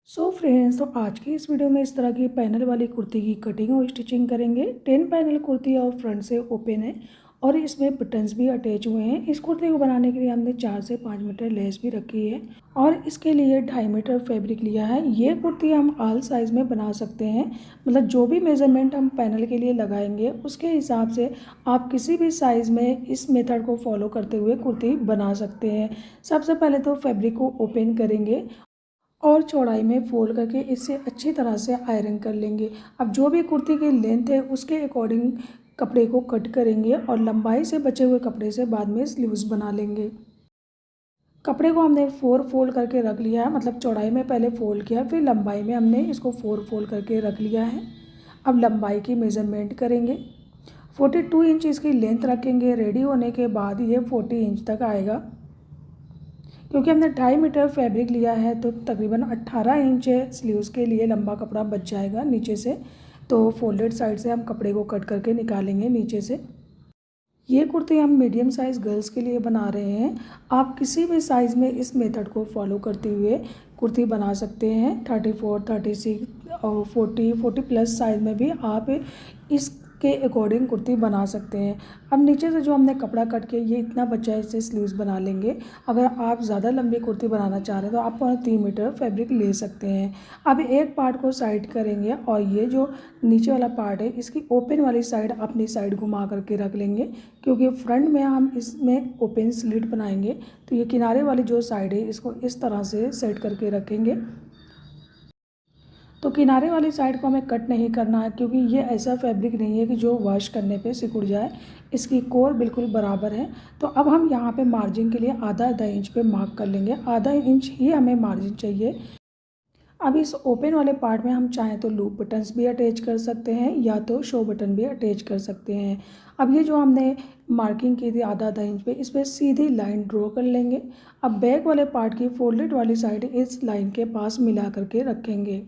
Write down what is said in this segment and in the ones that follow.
Friends, तो आज की इस वीडियो में इस तरह की पैनल वाली कुर्ती की कटिंग और स्टिचिंग करेंगे। 10 पैनल कुर्ती और फ्रंट से ओपन है और इसमें बटन्स भी अटैच हुए हैं। इस कुर्ती को बनाने के लिए हमने 4 से 5 मीटर लेस भी रखी है और इसके लिए 2.5 मीटर फैब्रिक लिया है। ये कुर्ती हम ऑल साइज़ में बना सकते हैं, मतलब जो भी मेज़रमेंट हम पैनल के लिए लगाएंगे उसके हिसाब से आप किसी भी साइज़ में इस मेथड को फॉलो करते हुए कुर्ती बना सकते हैं। सबसे पहले तो फैब्रिक को ओपन करेंगे और चौड़ाई में फोल्ड करके इसे अच्छी तरह से आयरन कर लेंगे। अब जो भी कुर्ती की लेंथ है उसके अकॉर्डिंग कपड़े को कट करेंगे और लंबाई से बचे हुए कपड़े से बाद में स्लीव्स बना लेंगे। कपड़े को हमने 4 फोल्ड करके रख लिया है, मतलब चौड़ाई में पहले फोल्ड किया फिर लंबाई में हमने इसको 4 फोल्ड करके रख लिया है। अब लंबाई की मेज़रमेंट करेंगे। 42 इंच इसकी लेंथ रखेंगे। रेडी होने के बाद ये 40 इंच तक आएगा। क्योंकि हमने 2.5 मीटर फैब्रिक लिया है तो तकरीबन 18 इंच स्लीव्स के लिए लंबा कपड़ा बच जाएगा नीचे से। तो फोल्डेड साइड से हम कपड़े को कट करके निकालेंगे नीचे से। ये कुर्ती हम मीडियम साइज़ गर्ल्स के लिए बना रहे हैं। आप किसी भी साइज़ में इस मेथड को फॉलो करते हुए कुर्ती बना सकते हैं। 34, 36 और 40 प्लस साइज़ में भी आप इसके अकॉर्डिंग कुर्ती बना सकते हैं। अब नीचे से जो हमने कपड़ा कट के ये इतना बचा है इससे स्लीव्स बना लेंगे। अगर आप ज़्यादा लंबी कुर्ती बनाना चाह रहे हैं तो आप 3 मीटर फैब्रिक ले सकते हैं। अब एक पार्ट को साइड करेंगे और ये जो नीचे वाला पार्ट है इसकी ओपन वाली साइड अपनी साइड घुमा करके रख लेंगे, क्योंकि फ्रंट में हम इसमें ओपन स्लिट बनाएंगे। तो ये किनारे वाली जो साइड है इसको इस तरह से सेट करके रखेंगे। तो किनारे वाली साइड को हमें कट नहीं करना है, क्योंकि ये ऐसा फैब्रिक नहीं है कि जो वॉश करने पे सिकुड़ जाए। इसकी कोर बिल्कुल बराबर है। तो अब हम यहाँ पे मार्जिन के लिए आधा इंच पे मार्क कर लेंगे। आधा इंच ही हमें मार्जिन चाहिए। अब इस ओपन वाले पार्ट में हम चाहें तो लूप बटन्स भी अटैच कर सकते हैं या तो शो बटन भी अटैच कर सकते हैं। अब ये जो हमने मार्किंग की थी आधा इंच पे, इस पर सीधी लाइन ड्रॉ कर लेंगे। अब बैक वाले पार्ट की फोल्डेड वाली साइड इस लाइन के पास मिला करके रखेंगे।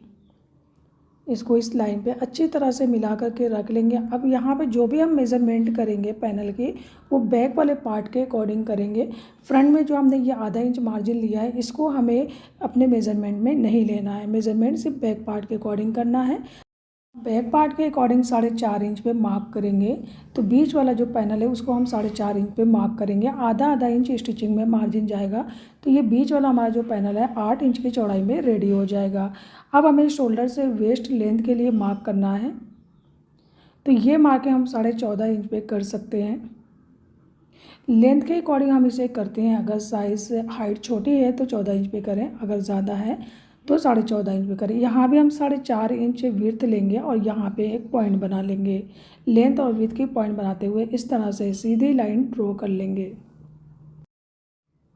इसको इस लाइन पे अच्छी तरह से मिला करके रख लेंगे। अब यहाँ पे जो भी हम मेज़रमेंट करेंगे पैनल की, वो बैक वाले पार्ट के अकॉर्डिंग करेंगे। फ्रंट में जो हमने ये आधा इंच मार्जिन लिया है इसको हमें अपने मेज़रमेंट में नहीं लेना है। मेज़रमेंट सिर्फ बैक पार्ट के अकॉर्डिंग करना है। बैक पार्ट के अकॉर्डिंग 4.5 इंच पे मार्क करेंगे। तो बीच वाला जो पैनल है उसको हम 4.5 इंच पे मार्क करेंगे। आधा इंच स्टिचिंग में मार्जिन जाएगा। तो ये बीच वाला हमारा जो पैनल है 8 इंच की चौड़ाई में रेडी हो जाएगा। अब हमें शोल्डर से वेस्ट लेंथ के लिए मार्क करना है। तो ये मार्किंग हम 14.5 इंच पे कर सकते हैं। लेंथ के अकॉर्डिंग हम इसे करते हैं। अगर साइज़ हाइट छोटी है तो 14 इंच पे करें, अगर ज़्यादा है तो 14.5 इंच पे करें। यहाँ भी हम 4.5 इंच विड्थ लेंगे और यहाँ पे एक पॉइंट बना लेंगे। लेंथ और विड्थ की पॉइंट बनाते हुए इस तरह से सीधी लाइन ड्रॉ कर लेंगे।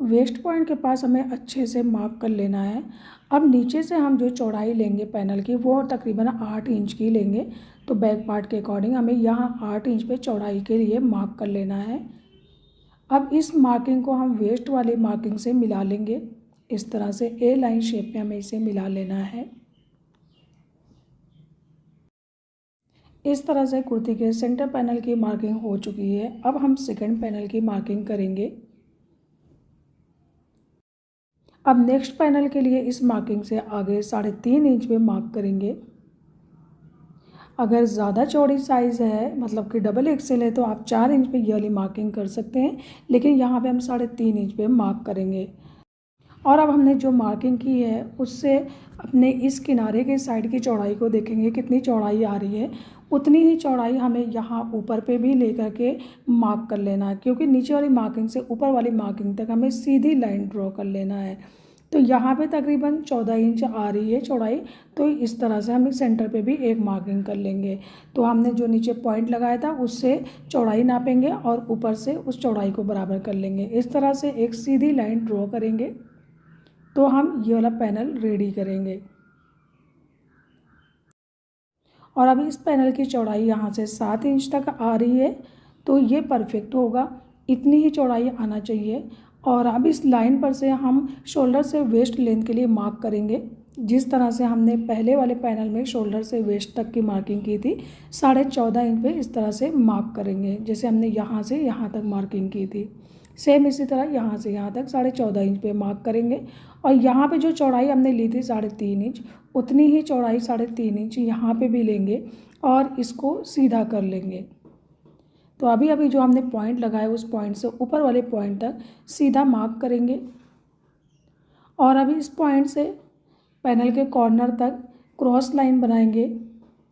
वेस्ट पॉइंट के पास हमें अच्छे से मार्क कर लेना है। अब नीचे से हम जो चौड़ाई लेंगे पैनल की वो तकरीबन 8 इंच की लेंगे। तो बैक पार्ट के अकॉर्डिंग हमें यहाँ 8 इंच पे चौड़ाई के लिए मार्क कर लेना है। अब इस मार्किंग को हम वेस्ट वाली मार्किंग से मिला लेंगे। इस तरह से ए लाइन शेप में हमें इसे मिला लेना है। इस तरह से कुर्ती के सेंटर पैनल की मार्किंग हो चुकी है। अब हम सेकंड पैनल की मार्किंग करेंगे। अब नेक्स्ट पैनल के लिए इस मार्किंग से आगे 3.5 इंच पे मार्क करेंगे। अगर ज़्यादा चौड़ी साइज़ है, मतलब कि डबल एक्सेल है, तो आप 4 इंच पे ये वाली मार्किंग कर सकते हैं, लेकिन यहाँ पे हम 3.5 इंच पे मार्क करेंगे। और अब हमने जो मार्किंग की है उससे अपने इस किनारे के साइड की चौड़ाई को देखेंगे कितनी चौड़ाई आ रही है। उतनी ही चौड़ाई हमें यहाँ ऊपर पे भी लेकर के मार्क कर लेना है, क्योंकि नीचे वाली मार्किंग से ऊपर वाली मार्किंग तक हमें सीधी लाइन ड्रॉ कर लेना है। तो यहाँ पे तकरीबन 14 इंच आ रही है चौड़ाई। तो इस तरह से हम सेंटर पे भी एक मार्किंग कर लेंगे। तो हमने जो नीचे पॉइंट लगाया था उससे चौड़ाई नापेंगे और ऊपर से उस चौड़ाई को बराबर कर लेंगे। इस तरह से एक सीधी लाइन ड्रॉ करेंगे तो हम ये वाला पैनल रेडी करेंगे। और अब इस पैनल की चौड़ाई यहाँ से 7 इंच तक आ रही है, तो ये परफेक्ट होगा। इतनी ही चौड़ाई आना चाहिए। और अब इस लाइन पर से हम शोल्डर से वेस्ट लेंथ के लिए मार्क करेंगे। जिस तरह से हमने पहले वाले पैनल में शोल्डर से वेस्ट तक की मार्किंग की थी, 14.5 इंच पे इस तरह से मार्क करेंगे, जैसे हमने यहाँ से यहाँ तक मार्किंग की थी। सेम इसी तरह यहाँ से यहाँ तक 14.5 इंच पे मार्क करेंगे और यहाँ पे जो चौड़ाई हमने ली थी 3.5 इंच, उतनी ही चौड़ाई 3.5 इंच यहाँ पे भी लेंगे और इसको सीधा कर लेंगे। तो अभी अभी जो हमने पॉइंट लगाया उस पॉइंट से ऊपर वाले पॉइंट तक सीधा मार्क करेंगे और अभी इस पॉइंट से पैनल के कॉर्नर तक क्रॉस लाइन बनाएंगे,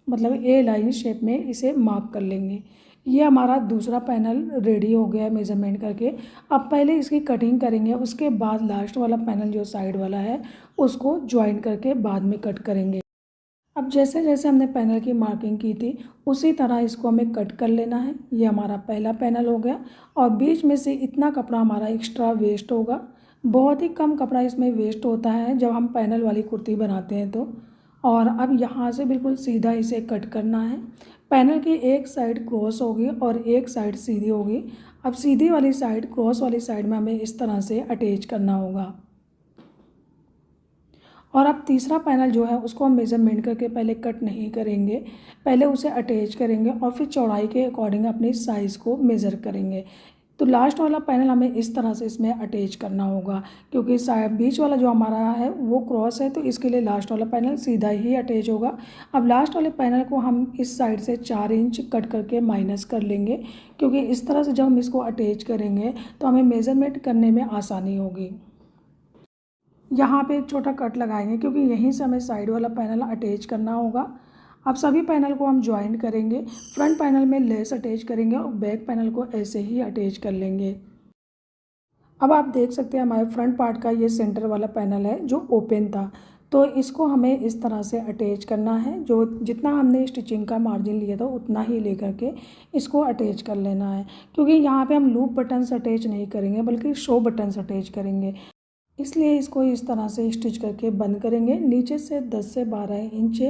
मतलब ए लाइन शेप में इसे मार्क कर लेंगे। ये हमारा दूसरा पैनल रेडी हो गया है मेज़रमेंट करके। अब पहले इसकी कटिंग करेंगे, उसके बाद लास्ट वाला पैनल जो साइड वाला है उसको ज्वाइन करके बाद में कट करेंगे। अब जैसे जैसे हमने पैनल की मार्किंग की थी उसी तरह इसको हमें कट कर लेना है। ये हमारा पहला पैनल हो गया और बीच में से इतना कपड़ा हमारा एक्स्ट्रा वेस्ट होगा। बहुत ही कम कपड़ा इसमें वेस्ट होता है जब हम पैनल वाली कुर्ती बनाते हैं तो। और अब यहाँ से बिल्कुल सीधा इसे कट करना है। पैनल की एक साइड क्रॉस होगी और एक साइड सीधी होगी। अब सीधी वाली साइड क्रॉस वाली साइड में हमें इस तरह से अटैच करना होगा। और अब तीसरा पैनल जो है उसको हम मेज़रमेंट करके पहले कट नहीं करेंगे, पहले उसे अटैच करेंगे और फिर चौड़ाई के अकॉर्डिंग अपनी साइज़ को मेज़र करेंगे। तो लास्ट वाला पैनल हमें इस तरह से इसमें अटैच करना होगा, क्योंकि बीच वाला जो हमारा है वो क्रॉस है, तो इसके लिए लास्ट वाला पैनल सीधा ही अटैच होगा। अब लास्ट वाले पैनल को हम इस साइड से 4 इंच कट करके माइनस कर लेंगे, क्योंकि इस तरह से जब हम इसको अटैच करेंगे तो हमें मेज़रमेंट करने में आसानी होगी। यहाँ पे एक छोटा कट लगाएंगे क्योंकि यहीं से हमें साइड वाला पैनल अटैच करना होगा। अब सभी पैनल को हम ज्वाइन करेंगे, फ्रंट पैनल में लेस अटैच करेंगे और बैक पैनल को ऐसे ही अटैच कर लेंगे। अब आप देख सकते हैं हमारे फ्रंट पार्ट का ये सेंटर वाला पैनल है जो ओपन था, तो इसको हमें इस तरह से अटैच करना है। जो जितना हमने स्टिचिंग का मार्जिन लिया था उतना ही लेकर के इसको अटैच कर लेना है, क्योंकि यहाँ पे हम लूप बटन्स अटैच नहीं करेंगे बल्कि शो बटन्स अटैच करेंगे। इसलिए इसको इस तरह से स्टिच करके बंद करेंगे। नीचे से 10 से 12 इंच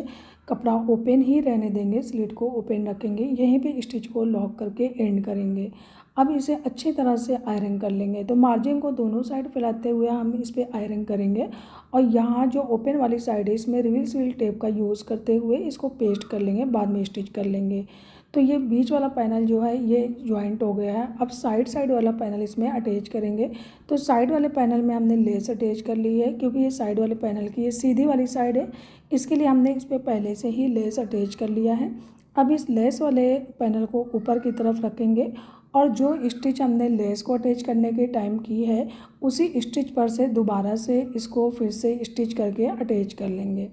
कपड़ा ओपन ही रहने देंगे, स्लिट को ओपन रखेंगे, यहीं पे स्टिच को लॉक करके एंड करेंगे। अब इसे अच्छी तरह से आयरन कर लेंगे। तो मार्जिन को दोनों साइड फैलाते हुए हम इस पर आयरन करेंगे और यहाँ जो ओपन वाली साइड है इसमें रिवर्स व्हील टेप का यूज़ करते हुए इसको पेस्ट कर लेंगे, बाद में स्टिच कर लेंगे। तो ये बीच वाला पैनल जो है ये जॉइंट हो गया है। अब साइड वाला पैनल इसमें अटैच करेंगे। तो साइड वाले पैनल में हमने लेस अटैच कर ली है, क्योंकि ये साइड वाले पैनल की ये सीधी वाली साइड है, इसके लिए हमने इस पर पहले से ही लेस अटैच कर लिया है। अब इस लेस वाले पैनल को ऊपर की तरफ रखेंगे और जो स्टिच हमने लेस को अटैच करने के टाइम की है उसी स्टिच पर से दोबारा से इसको फिर से स्टिच करके अटैच कर लेंगे।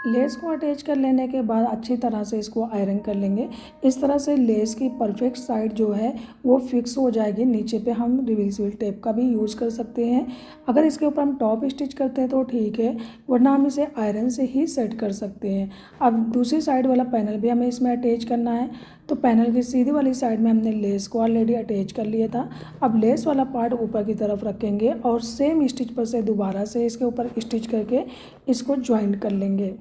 लेस को अटैच कर लेने के बाद अच्छी तरह से इसको आयरन कर लेंगे। इस तरह से लेस की परफेक्ट साइड जो है वो फिक्स हो जाएगी। नीचे पे हम रिवर्स व्हील टेप का भी यूज़ कर सकते हैं। अगर इसके ऊपर हम टॉप स्टिच करते हैं तो ठीक है, वरना हम इसे आयरन से ही सेट कर सकते हैं। अब दूसरी साइड वाला पैनल भी हमें इसमें अटैच करना है। तो पैनल की सीधी वाली साइड में हमने लेस को ऑलरेडी अटैच कर लिया था। अब लेस वाला पार्ट ऊपर की तरफ रखेंगे और सेम स्टिच पर से दोबारा से इसके ऊपर स्टिच करके इसको ज्वाइंट कर लेंगे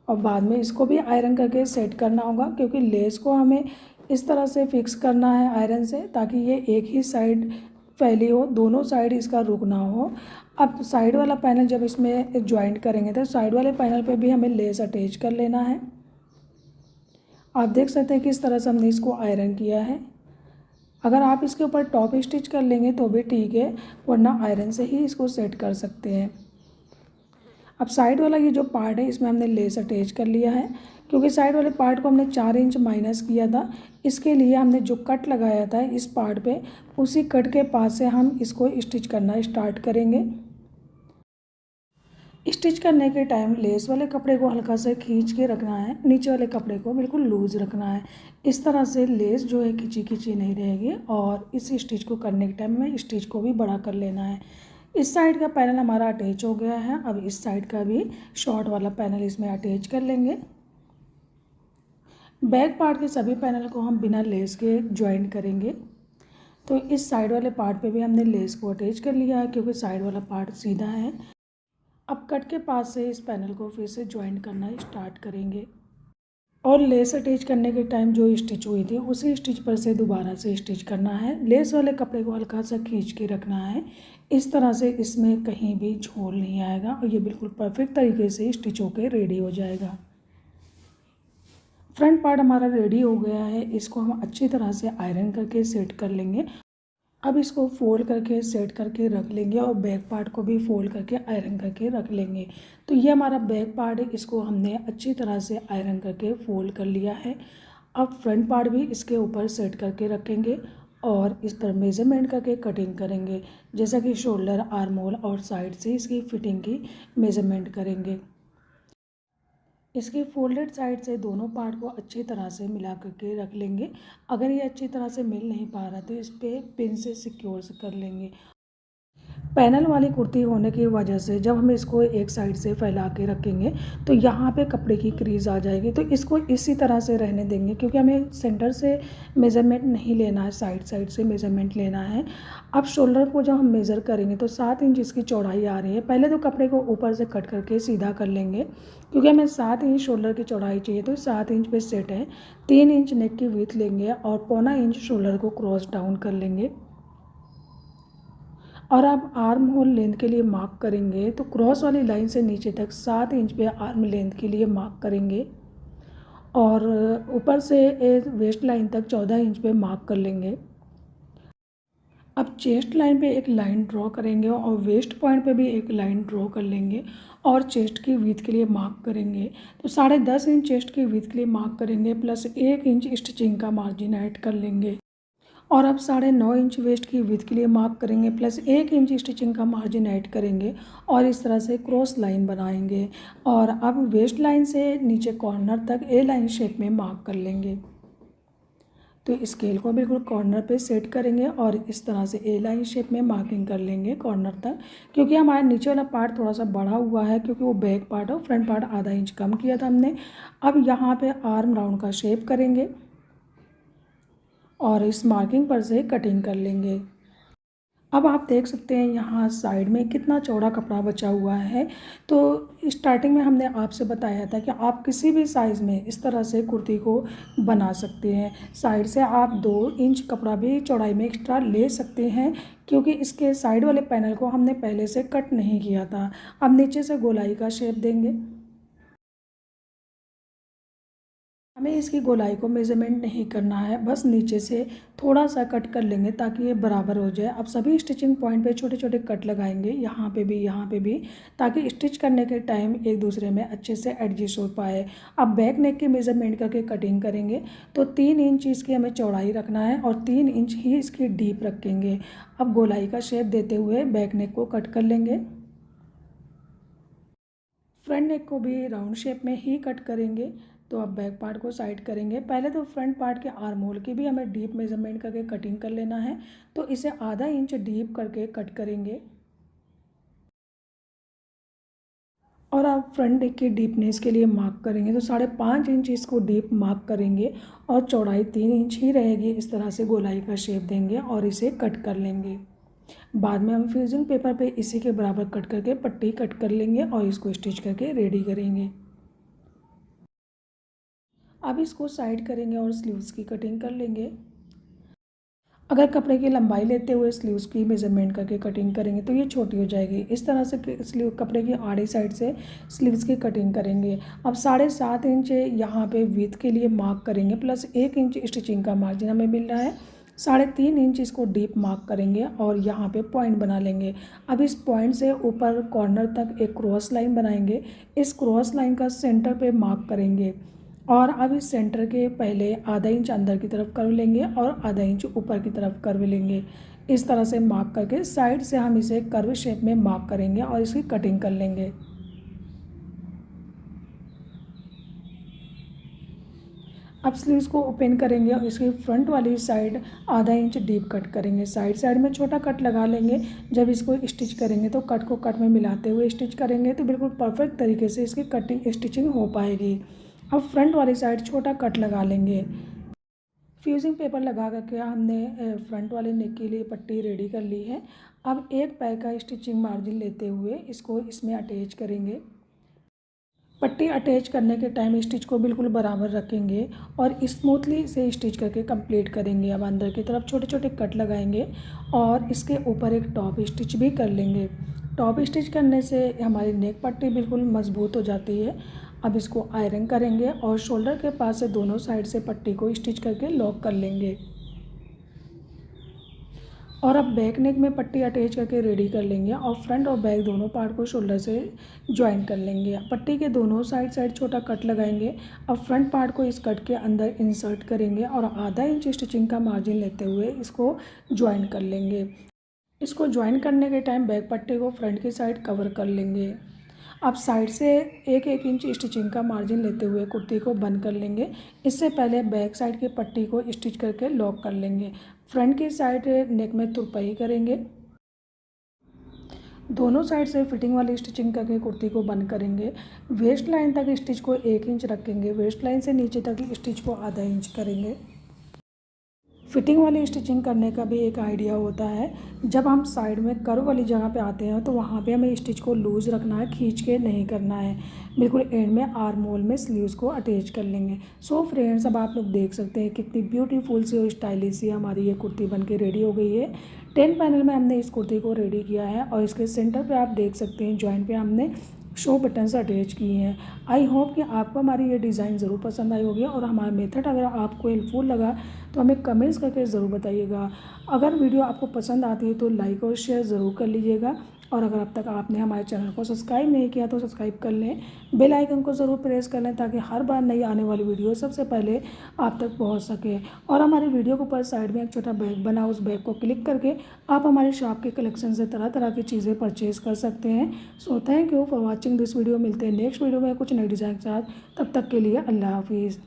और बाद में इसको भी आयरन करके सेट करना होगा, क्योंकि लेस को हमें इस तरह से फिक्स करना है आयरन से ताकि ये एक ही साइड फैली हो, दोनों साइड इसका रुक ना हो। अब साइड वाला पैनल जब इसमें ज्वाइंट करेंगे तो साइड वाले पैनल पे भी हमें लेस अटैच कर लेना है। आप देख सकते हैं कि इस तरह से हमने इसको आयरन किया है। अगर आप इसके ऊपर टॉप स्टिच कर लेंगे तो भी ठीक है, वरना आयरन से ही इसको सेट कर सकते हैं। अब साइड वाला ये जो पार्ट है इसमें हमने लेस अटैच कर लिया है, क्योंकि साइड वाले पार्ट को हमने 4 इंच माइनस किया था। इसके लिए हमने जो कट लगाया था इस पार्ट पे, उसी कट के पास से हम इसको स्टिच करना स्टार्ट करेंगे। स्टिच करने के टाइम लेस वाले कपड़े को हल्का सा खींच के रखना है, नीचे वाले कपड़े को बिल्कुल लूज़ रखना है। इस तरह से लेस जो है खिंची खिंची नहीं रहेगी और इस स्टिच को करने के टाइम में स्टिच को भी बड़ा कर लेना है। इस साइड का पैनल हमारा अटैच हो गया है। अब इस साइड का भी शॉर्ट वाला पैनल इसमें अटैच कर लेंगे। बैक पार्ट के सभी पैनल को हम बिना लेस के ज्वाइंट करेंगे। तो इस साइड वाले पार्ट पे भी हमने लेस को अटैच कर लिया है, क्योंकि साइड वाला पार्ट सीधा है। अब कट के पास से इस पैनल को फिर से ज्वाइंट करना स्टार्ट करेंगे और लेस अटैच करने के टाइम जो स्टिच हुई थी उसी स्टिच पर से दोबारा से स्टिच करना है। लेस वाले कपड़े को हल्का सा खींच के रखना है, इस तरह से इसमें कहीं भी झोल नहीं आएगा और ये बिल्कुल परफेक्ट तरीके से स्टिच होकर रेडी हो जाएगा। फ्रंट पार्ट हमारा रेडी हो गया है, इसको हम अच्छी तरह से आयरन करके सेट कर लेंगे। अब इसको फोल्ड करके सेट करके रख लेंगे और बैक पार्ट को भी फोल्ड करके आयरन करके रख लेंगे। तो ये हमारा बैक पार्ट है, इसको हमने अच्छी तरह से आयरन करके फोल्ड कर लिया है। अब फ्रंट पार्ट भी इसके ऊपर सेट करके रखेंगे और इस पर मेज़रमेंट करके कटिंग करेंगे, जैसा कि शोल्डर, आर्म होल और साइड से इसकी फिटिंग की मेज़रमेंट करेंगे। इसके फोल्डेड साइड से दोनों पार्ट को अच्छी तरह से मिला करके रख लेंगे। अगर ये अच्छी तरह से मिल नहीं पा रहा तो इस पर पिन से सिक्योर कर लेंगे। पैनल वाली कुर्ती होने की वजह से जब हम इसको एक साइड से फैला के रखेंगे तो यहाँ पे कपड़े की क्रीज आ जाएगी, तो इसको इसी तरह से रहने देंगे क्योंकि हमें सेंटर से मेज़रमेंट नहीं लेना है, साइड साइड से मेज़रमेंट लेना है। अब शोल्डर को जब हम मेज़र करेंगे तो 7 इंच इसकी चौड़ाई आ रही है। पहले तो कपड़े को ऊपर से कट करके सीधा कर लेंगे क्योंकि हमें 7 इंच शोल्डर की चौड़ाई चाहिए, तो 7 इंच पे सेट है। 3 इंच नेक की विड्थ लेंगे और पौना इंच शोल्डर को क्रॉस डाउन कर लेंगे। और आप आर्म होल लेंथ के लिए मार्क करेंगे तो क्रॉस वाली लाइन से नीचे तक 7 इंच पे आर्म लेंथ के लिए मार्क करेंगे और ऊपर से वेस्ट लाइन तक 14 इंच पे मार्क कर लेंगे। अब चेस्ट लाइन पे एक लाइन ड्रॉ करेंगे और वेस्ट पॉइंट पे भी एक लाइन ड्रॉ कर लेंगे और चेस्ट की विड्थ के लिए मार्क करेंगे। तो 10.5 इंच चेस्ट की विड्थ के लिए मार्क करेंगे प्लस 1 इंच स्टिचिंग का मार्जिन ऐड कर लेंगे। और अब 9.5 इंच वेस्ट की विड्थ के लिए मार्क करेंगे प्लस 1 इंच स्टिचिंग का मार्जिन ऐड करेंगे और इस तरह से क्रॉस लाइन बनाएंगे। और अब वेस्ट लाइन से नीचे कॉर्नर तक ए लाइन शेप में मार्क कर लेंगे। तो स्केल को बिल्कुल कॉर्नर पे सेट करेंगे और इस तरह से ए लाइन शेप में मार्किंग कर लेंगे कॉर्नर तक, क्योंकि हमारा नीचे वाला पार्ट थोड़ा सा बढ़ा हुआ है क्योंकि वो बैक पार्ट और फ्रंट पार्ट आधा इंच कम किया था हमने। अब यहाँ पे आर्म राउंड का शेप करेंगे और इस मार्किंग पर से कटिंग कर लेंगे। अब आप देख सकते हैं यहाँ साइड में कितना चौड़ा कपड़ा बचा हुआ है। तो स्टार्टिंग में हमने आपसे बताया था कि आप किसी भी साइज़ में इस तरह से कुर्ती को बना सकते हैं। साइड से आप 2 इंच कपड़ा भी चौड़ाई में एक्स्ट्रा ले सकते हैं क्योंकि इसके साइड वाले पैनल को हमने पहले से कट नहीं किया था। अब नीचे से गोलाई का शेप देंगे। हमें इसकी गोलाई को मेज़रमेंट नहीं करना है, बस नीचे से थोड़ा सा कट कर लेंगे ताकि ये बराबर हो जाए। अब सभी स्टिचिंग पॉइंट पे छोटे छोटे कट लगाएंगे, यहाँ पे भी, ताकि स्टिच करने के टाइम एक दूसरे में अच्छे से एडजस्ट हो पाए। अब बैक नेक की मेज़रमेंट करके कटिंग करेंगे तो 3 इंच इसकी हमें चौड़ाई रखना है और 3 इंच ही इसकी डीप रखेंगे। अब गोलाई का शेप देते हुए बैक नेक को कट कर लेंगे। फ्रंट नेक को भी राउंड शेप में ही कट करेंगे। तो अब बैक पार्ट को साइड करेंगे। पहले तो फ्रंट पार्ट के आर्म होल की भी हमें डीप मेजरमेंट करके कटिंग कर लेना है, तो इसे आधा इंच डीप करके कट करेंगे। और आप फ्रंट नेक की डीपनेस के लिए मार्क करेंगे तो 5.5 इंच इसको डीप मार्क करेंगे और चौड़ाई 3 इंच ही रहेगी। इस तरह से गोलाई का शेप देंगे और इसे कट कर लेंगे। बाद में हम फ्यूजिंग पेपर पे इसी के बराबर कट करके पट्टी कट कर लेंगे और इसको स्टिच करके रेडी करेंगे। अब इसको साइड करेंगे और स्लीव्स की कटिंग कर लेंगे। अगर कपड़े की लंबाई लेते हुए स्लीव्स की मेजरमेंट करके कटिंग करेंगे तो ये छोटी हो जाएगी। इस तरह से स्लीव कपड़े की आड़ी साइड से स्लीव्स की कटिंग करेंगे। अब 7.5 इंच यहाँ पे विड्थ के लिए मार्क करेंगे प्लस 1 इंच स्टिचिंग का मार्जिन हमें मिल रहा है। 3.5 इंच इसको डीप मार्क करेंगे और यहाँ पे पॉइंट बना लेंगे। अब इस पॉइंट से ऊपर कॉर्नर तक एक क्रॉस लाइन बनाएंगे। इस क्रॉस लाइन का सेंटर पे मार्क करेंगे और अब इस सेंटर के पहले आधा इंच अंदर की तरफ कर्व लेंगे और आधा इंच ऊपर की तरफ कर्व लेंगे। इस तरह से मार्क करके साइड से हम इसे कर्व शेप में मार्क करेंगे और इसकी कटिंग कर लेंगे। अब स्लीव्स को ओपन करेंगे और इसकी फ्रंट वाली साइड आधा इंच डीप कट करेंगे। साइड साइड में छोटा कट लगा लेंगे। जब इसको स्टिच करेंगे तो कट को कट में मिलाते हुए स्टिच करेंगे तो बिल्कुल परफेक्ट तरीके से इसकी कटिंग स्टिचिंग हो पाएगी। अब फ्रंट वाली साइड छोटा कट लगा लेंगे। फ्यूजिंग पेपर लगा करके हमने फ्रंट वाले नेक के लिए पट्टी रेडी कर ली है। अब एक पैर का स्टिचिंग मार्जिन लेते हुए इसको इसमें अटैच करेंगे। पट्टी अटैच करने के टाइम स्टिच को बिल्कुल बराबर रखेंगे और स्मूथली इसे स्टिच करके कंप्लीट करेंगे। अब अंदर की तरफ छोटे छोटे कट लगाएंगे और इसके ऊपर एक टॉप स्टिच भी कर लेंगे। टॉप स्टिच करने से हमारी नेक पट्टी बिल्कुल मजबूत हो जाती है। अब इसको आयरन करेंगे और शोल्डर के पास से दोनों साइड से पट्टी को स्टिच करके लॉक कर लेंगे। और अब बैक नेक में पट्टी अटैच करके रेडी कर लेंगे और फ्रंट और बैक दोनों पार्ट को शोल्डर से ज्वाइन कर लेंगे। पट्टी के दोनों साइड छोटा कट लगाएंगे। अब फ्रंट पार्ट को इस कट के अंदर इंसर्ट करेंगे और आधा इंच स्टिचिंग का मार्जिन लेते हुए इसको ज्वाइन कर लेंगे। इसको ज्वाइन करने के टाइम बैक पट्टी को फ्रंट की साइड कवर कर लेंगे। अब साइड से एक इंच स्टिचिंग का मार्जिन लेते हुए कुर्ती को बंद कर लेंगे। इससे पहले बैक साइड की पट्टी को स्टिच करके लॉक कर लेंगे। फ्रंट की साइड नेक में तुरपाई करेंगे। दोनों साइड से फिटिंग वाली स्टिचिंग करके कुर्ती को बंद करेंगे। वेस्ट लाइन तक स्टिच को 1 इंच रखेंगे। वेस्ट लाइन से नीचे तक स्टिच को आधा इंच करेंगे। फिटिंग वाली स्टिचिंग करने का भी एक आइडिया होता है। जब हम साइड में कर्व वाली जगह पे आते हैं तो वहाँ पे हमें स्टिच को लूज़ रखना है, खींच के नहीं करना है। बिल्कुल एंड में आर्म होल में स्लीव्स को अटैच कर लेंगे। सो फ्रेंड्स, अब आप लोग देख सकते हैं कितनी ब्यूटीफुल सी और स्टाइलिश सी हमारी ये कुर्ती बन के रेडी हो गई है। 10 पैनल में हमने इस कुर्ती को रेडी किया है और इसके सेंटर पर आप देख सकते हैं जॉइंट पर हमने शो बटन्स अटैच किए हैं। आई होप कि आपको हमारी ये डिज़ाइन ज़रूर पसंद आई होगी और हमारा मेथड अगर आपको हेल्पफुल लगा तो हमें कमेंट्स करके ज़रूर बताइएगा। अगर वीडियो आपको पसंद आती है तो लाइक और शेयर ज़रूर कर लीजिएगा और अगर अब तक आपने हमारे चैनल को सब्सक्राइब नहीं किया तो सब्सक्राइब कर लें, बेल आइकन को ज़रूर प्रेस कर लें ताकि हर बार नई आने वाली वीडियो सबसे पहले आप तक पहुंच सके। और हमारी वीडियो के ऊपर साइड में एक छोटा बैग बना, उस बैग को क्लिक करके आप हमारे शॉप के कलेक्शन से तरह तरह की चीज़ें परचेज़ कर सकते हैं। So thank you for watching this video. मिलते हैं नेक्स्ट वीडियो में कुछ नई डिज़ाइन के साथ। तब तक के लिए अल्लाह हाफिज़।